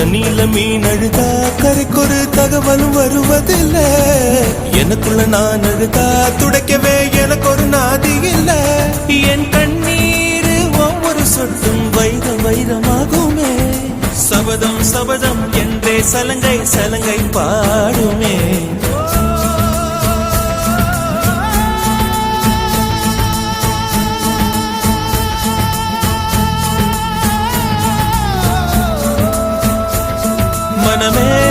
தண்ணியில மீன் அழுதா கரைக்கொரு தகவலும் வருவதில்ல. எனக்குள்ள நான் அழுதா துடைக்கவே எனக்கு ஒரு நாதி இல்ல. என் கண்ணீர் ஒவ்வொரு சொட்டும் வைரம் வைரமாகுமே. சபதம் சபதம் என்றே சலங்கை சலங்கை பாடுமே. மனமே